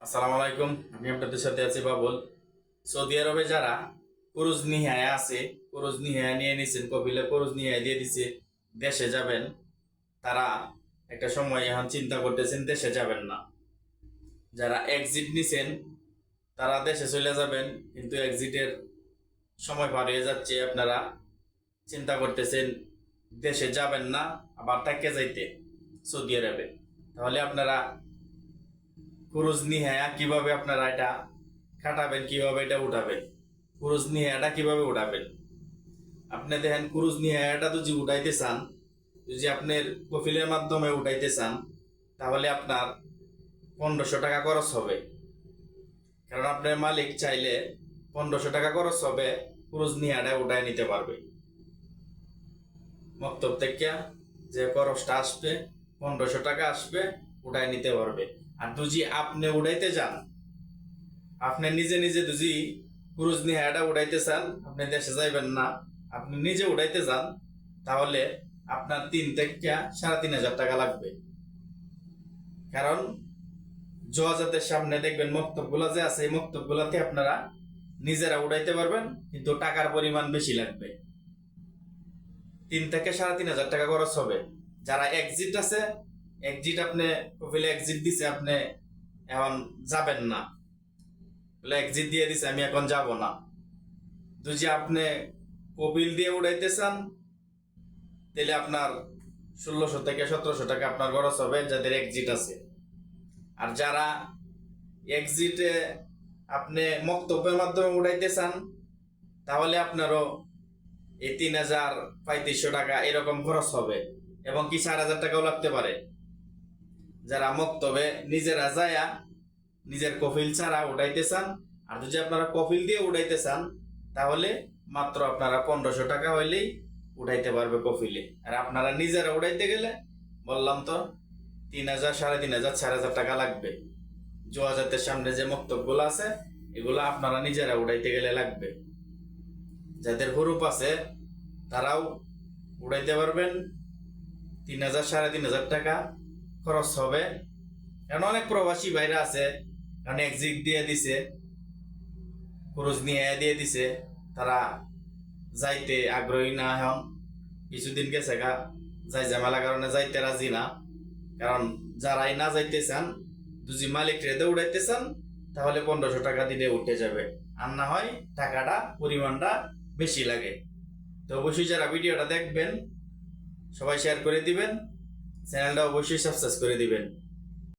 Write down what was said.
আসসালামু আলাইকুম। আমি আপনাদের সাথে আছি বাবুল। সৌদি আরবে যারা কুরুজ নিহায় আছে, কুরুজ নিহায় নিয়ে নিছেন, কপিলে কুরুজ নিহায় দিয়ে দিছে, দেশে যাবেন, তারা একটা সময় এখন চিন্তা করতেছেন দেশে যাবেন না। যারা এক্সিট নিছেন তারা দেশে চলে যাবেন, কিন্তু এক্সিটের সময় পার হয়ে যাচ্ছে, আপনারা চিন্তা করতেছেন দেশে যাবেন না, আবার তাকে যাইতে সৌদি আরবে। তাহলে আপনারা কুরুজ নিহায়া কিভাবে আপনারা এটা কাটাবেন, কিভাবে এটা উঠাবেন, কুরুজ নিহায়াটা কিভাবে উঠাবেন? আপনি দেখেন, কুরুজ নিহায়াটা যদি উঠাইতে চান, যদি আপনার কফিলের মাধ্যমে উঠাইতে চান, তাহলে আপনার 1500 টাকা খরচ হবে। কারণ আপনার মালিক চাইলে 1500 টাকা খরচ হবে, কুরুজ নিহায়াটা উঠাই নিতে পারবে। মক্তব থেকে যে খরচটা আসবে 1500 টাকা আসবে, উঠাই নিতে পারবে। আর যদি আপনি উঠাইতে যান, আপনি নিজে নিজে যদি কুরুজ নিহায়াটা উঠাইতে চান, আপনি দেশে যাইবেন না, আপনি নিজে উঠাইতে যান, তাহলে আপনার 3 থেকে 3500 টাকা লাগবে। কারণ জওয়াজাতের সামনে দেখবেন মক্তবগুলো যে আছে, এই মক্তবগুলোতে আপনারা নিজেরা উঠাইতে পারবেন, কিন্তু টাকার পরিমাণ বেশি লাগবে। 3 থেকে 3500 টাকা খরচ হবে। যারা এক্সিট আছে, এক্সিট আপনি কপিলে এক্সিট দিছে, আপনি এখন যাবেন না, বলে এক্সিট দিয়ে দিছে, আমি এখন যাব না। যদি আপনি কপিল দিয়ে উড়াইতে চান, তাহলে আপনার 1600 থেকে 1700 টাকা আপনার খরচ হবে, যাদের এক্সিট আছে। আর যারা এক্সিটে আপনি মক্তবের মাধ্যমে উড়াইতে চান, তাহলে আপনারও এই 3500 টাকা এরকম খরচ হবে, এবং কি 4000 টাকাও লাগতে পারে। যারা মক্তবে নিজেরা যায়া নিজের কফিল ছাড়া উঠাইতে চান, আর যদি আপনারা কফিল দিয়ে উঠাইতে চান, তাহলে মাত্র আপনারা 1500 টাকা হইলেই উঠাইতে পারবে কফিলে। আর আপনারা নিজেরা উঠাইতে গেলে বললাম তো 3000, 3500, 4000 টাকা লাগবে। জওয়াজাতের সামনে যে মক্তবগুলো আছে, এগুলো আপনারা নিজেরা উঠাইতে গেলে লাগবে। যাদের হুরুপ আছে তারাও উঠাইতে পারবেন, 3000, 3500 টাকা খরচ হবে। কারণ অনেক প্রবাসী ভাইরা আছে, কারণ এক্সিট দিয়ে দিছে, খরচ নিয়ে দিয়ে দিছে, তারা যাইতে আগ্রহী না। এখন কিছুদিন গেছে গা, যাই ঝামেলা কারণে যাইতে রাজি না। কারণ যারাই না যাইতে চান, যদি মালিক রেদে উঠাইতে চান, তাহলে 1500 টাকা দিলে উঠে যাবে। আর না হয় টাকাটা পরিমাণটা বেশি লাগে। তো অবশ্যই যারা ভিডিওটা দেখবেন সবাই শেয়ার করে দিবেন, চ্যানেলটা অবশ্যই সাবস্ক্রাইব করে দিবেন।